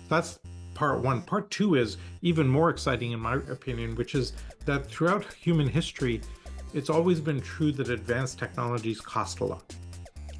That's part one. Part two is even more exciting, in my opinion, which is that throughout human history, it's always been true that advanced technologies cost a lot.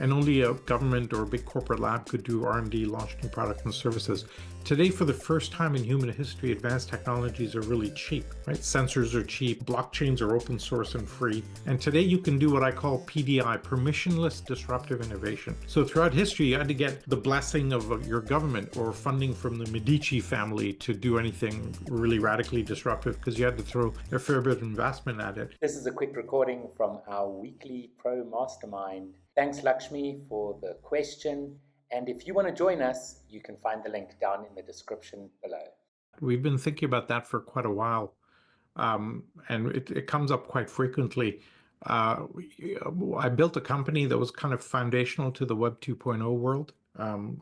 And only a government or a big corporate lab could do R&D, launch new products and services. Today, for the first time in human history, advanced technologies are really cheap, right? Sensors are cheap, blockchains are open source and free. And today you can do what I call PDI, Permissionless Disruptive Innovation. So throughout history, you had to get the blessing of your government or funding from the Medici family to do anything really radically disruptive, because you had to throw a fair bit of investment at it. This is a quick recording from our weekly Pro Mastermind. Thanks, Lakshmi, for the question. And if you want to join us, you can find the link down in the description below. We've been thinking about that for quite a while, and it comes up quite frequently. I built a company that was kind of foundational to the Web 2.0 world,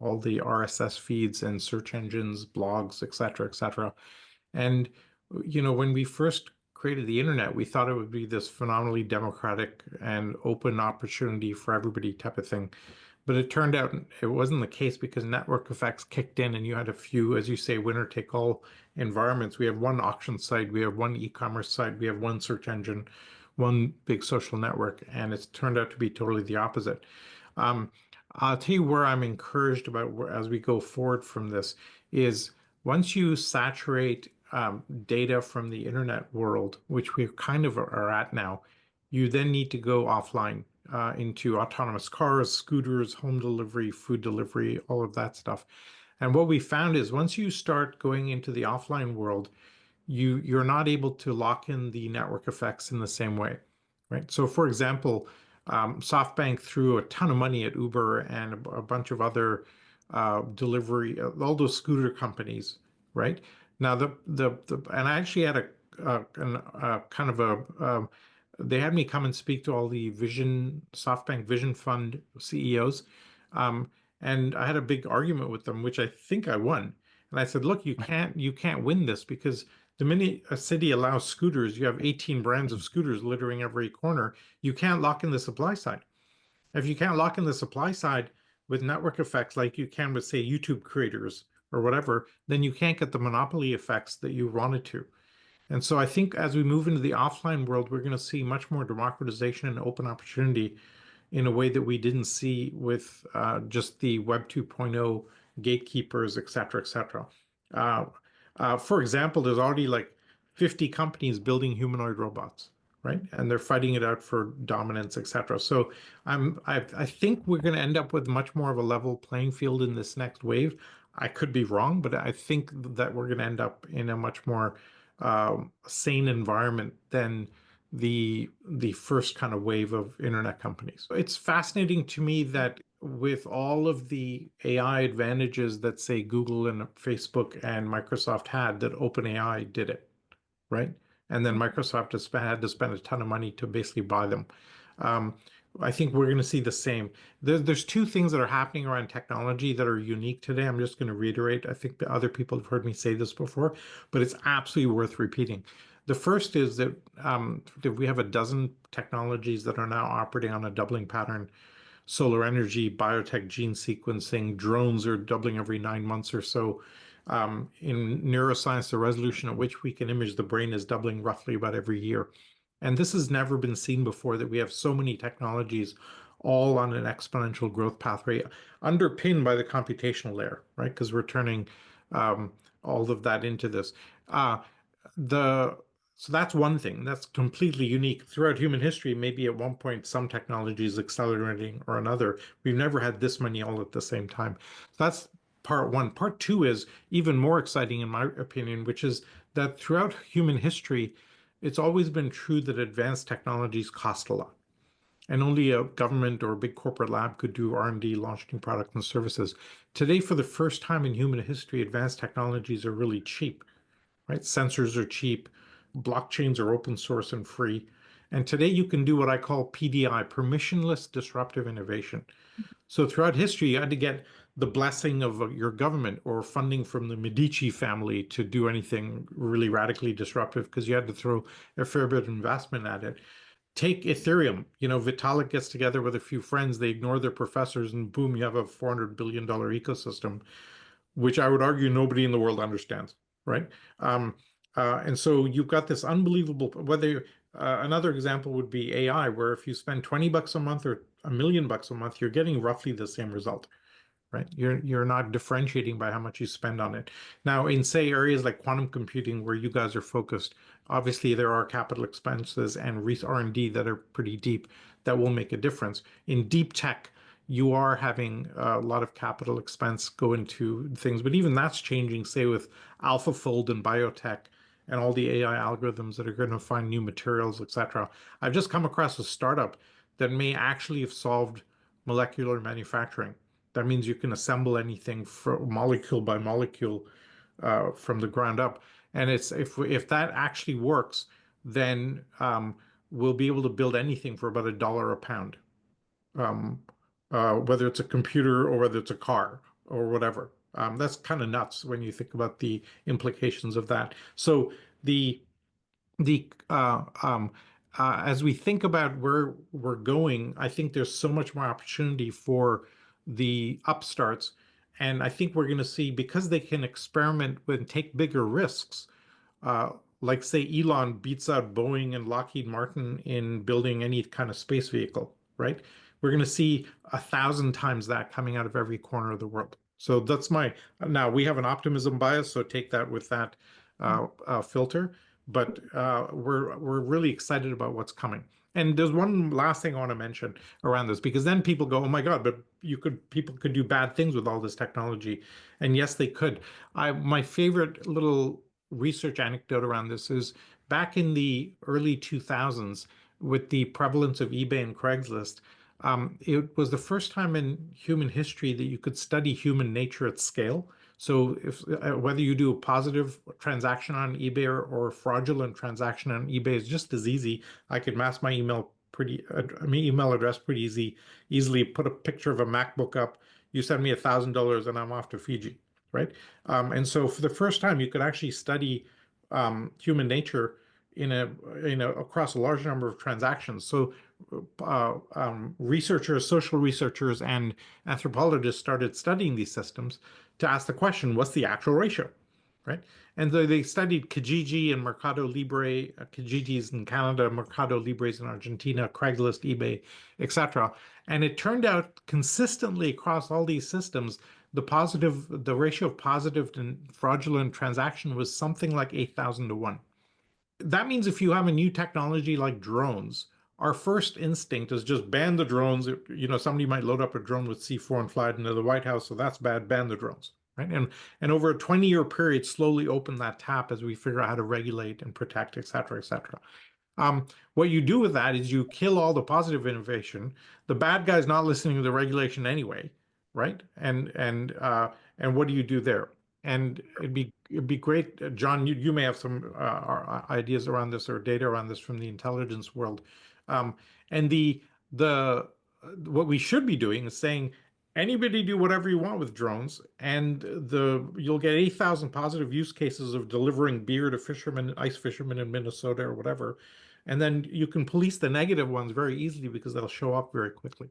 all the RSS feeds and search engines, blogs, et cetera. And, when we first created the internet, we thought it would be this phenomenally democratic and open opportunity for everybody type of thing. But it turned out it wasn't the case, because network effects kicked in and you had a few, as you say, winner take all environments. We have one auction site, we have one e-commerce site, we have one search engine, one big social network, and it's turned out to be totally the opposite. I'll tell you where I'm encouraged about as we go forward from this is once you saturate data from the internet world, which we kind of are at now, you then need to go offline into autonomous cars, scooters, home delivery, food delivery, all of that stuff. And what we found is once you start going into the offline world, you're not able to lock in the network effects in the same way, right? So for example, SoftBank threw a ton of money at Uber and a bunch of other delivery, all those scooter companies, right? Now and I actually had a kind of a they had me come and speak to all the SoftBank Vision Fund CEOs, and I had a big argument with them, which I think I won. And I said, look, you can't win this, because the minute a city allows scooters, you have 18 brands of scooters littering every corner. You can't lock in the supply side. If you can't lock in the supply side with network effects like you can with, say, YouTube creators or whatever, then you can't get the monopoly effects that you wanted to. And so I think as we move into the offline world, we're going to see much more democratization and open opportunity in a way that we didn't see with just the Web 2.0 gatekeepers, et cetera. For example, there's already like 50 companies building humanoid robots, right? And they're fighting it out for dominance, et cetera. So I think we're going to end up with much more of a level playing field in this next wave. I could be wrong, but I think that we're going to end up in a much more sane environment than the first kind of wave of internet companies. It's fascinating to me that with all of the AI advantages that, say, Google and Facebook and Microsoft had, that OpenAI did it, right? And then Microsoft had to spend a ton of money to basically buy them. I think we're going to see the same. There's two things that are happening around technology that are unique today. I'm just going to reiterate. I think other people have heard me say this before, but it's absolutely worth repeating. The first is that we have a dozen technologies that are now operating on a doubling pattern. Solar energy, biotech, gene sequencing, drones are doubling every 9 months or so. In neuroscience, the resolution at which we can image the brain is doubling roughly about every year. And this has never been seen before, that we have so many technologies all on an exponential growth pathway, underpinned by the computational layer, right? Because we're turning all of that into this. So that's one thing that's completely unique throughout human history. Maybe at one point some technology is accelerating or another. We've never had this many all at the same time. So that's part one. Part two is even more exciting, in my opinion, which is that throughout human history, it's always been true that advanced technologies cost a lot. And only a government or a big corporate lab could do R&D, launch new products and services. Today, for the first time in human history, advanced technologies are really cheap, right? Sensors are cheap, blockchains are open source and free. And today you can do what I call PDI, Permissionless Disruptive Innovation. So throughout history, you had to get the blessing of your government or funding from the Medici family to do anything really radically disruptive, because you had to throw a fair bit of investment at it. Take Ethereum. Vitalik gets together with a few friends, they ignore their professors, and boom, you have a $400 billion ecosystem. which I would argue nobody in the world understands, right? And so you've got this unbelievable, whether another example would be AI, where if you spend $20 a month or $1 million a month, you're getting roughly the same result, right? You're not differentiating by how much you spend on it. Now, in say areas like quantum computing, where you guys are focused, obviously there are capital expenses and R&D that are pretty deep that will make a difference. In deep tech, you are having a lot of capital expense go into things, but even that's changing, say with AlphaFold and biotech and all the AI algorithms that are going to find new materials, etc. I've just come across a startup that may actually have solved molecular manufacturing. That means you can assemble anything for molecule by molecule from the ground up. And it's if that actually works, then we'll be able to build anything for about $1 a pound, um, whether it's a computer or whether it's a car or whatever. That's kind of nuts when you think about the implications of that. So the the as we think about where we're going, I think there's so much more opportunity for the upstarts. And I think we're going to see, because they can experiment and take bigger risks, uh, like say Elon beats out Boeing and Lockheed Martin in building any kind of space vehicle, right? We're going to see 1,000 times that coming out of every corner of the world. So that's now we have an optimism bias, so take that with that filter. But we're really excited about what's coming. And there's one last thing I want to mention around this, because then people go, "Oh my God, but people could do bad things with all this technology." And yes, they could. My favorite little research anecdote around this is back in the early 2000s, with the prevalence of eBay and Craigslist. It was the first time in human history that you could study human nature at scale. So if whether you do a positive transaction on eBay or a fraudulent transaction on eBay is just as easy. I could mask my email address pretty easily put a picture of a MacBook up. You send me $1,000 and I'm off to Fiji, right? And so for the first time, you could actually study human nature across a large number of transactions. So researchers, social researchers, and anthropologists started studying these systems to ask the question, what's the actual ratio, right? And they studied Kijiji and Mercado Libre. Kijiji's in Canada, Mercado Libre's in Argentina, Craigslist, eBay, etc. And it turned out consistently across all these systems, the ratio of positive and fraudulent transaction was something like 8,000 to 1. That means if you have a new technology like drones, our first instinct is just ban the drones. Somebody might load up a drone with C4 and fly it into the White House, so that's bad, ban the drones, right? And over a 20-year period, slowly open that tap as we figure out how to regulate and protect, et cetera, et cetera. What you do with that is you kill all the positive innovation. The bad guy's not listening to the regulation anyway, right? And what do you do there? And it'd be great, John. You may have some ideas around this or data around this from the intelligence world. And the what we should be doing is saying anybody do whatever you want with drones, and you'll get 8,000 positive use cases of delivering beer to fishermen, ice fishermen in Minnesota or whatever. And then you can police the negative ones very easily because they'll show up very quickly,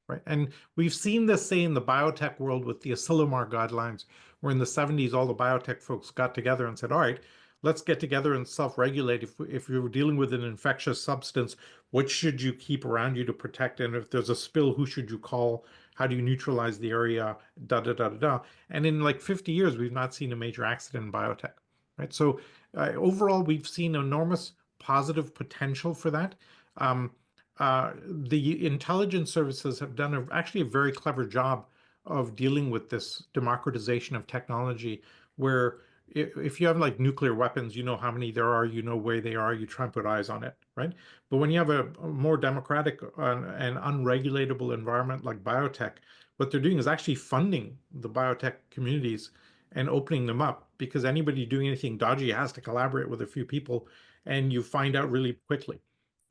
right? And we've seen this, say, in the biotech world with the Asilomar guidelines, where in the 70s, all the biotech folks got together and said, all right, let's get together and self-regulate. If you're dealing with an infectious substance, what should you keep around you to protect? And if there's a spill, who should you call? How do you neutralize the area? Da, da, da, da, da. And in like 50 years, we've not seen a major accident in biotech, right? So overall, we've seen enormous positive potential for that. Um, the intelligence services have done actually a very clever job of dealing with this democratization of technology, where if you have like nuclear weapons, you know how many there are, you know where they are, you try and put eyes on it, right? But when you have a more democratic and unregulatable environment like biotech, what they're doing is actually funding the biotech communities and opening them up, because anybody doing anything dodgy has to collaborate with a few people, and you find out really quickly.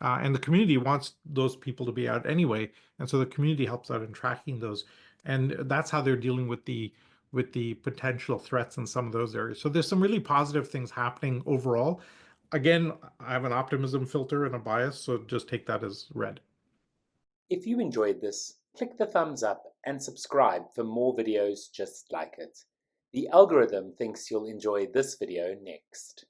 And the community wants those people to be out anyway, and so the community helps out in tracking those, and that's how they're dealing with the potential threats in some of those areas. So there's some really positive things happening overall. Again, I have an optimism filter and a bias, so just take that as read. If you enjoyed this, click the thumbs up and subscribe for more videos just like it. The algorithm thinks you'll enjoy this video next.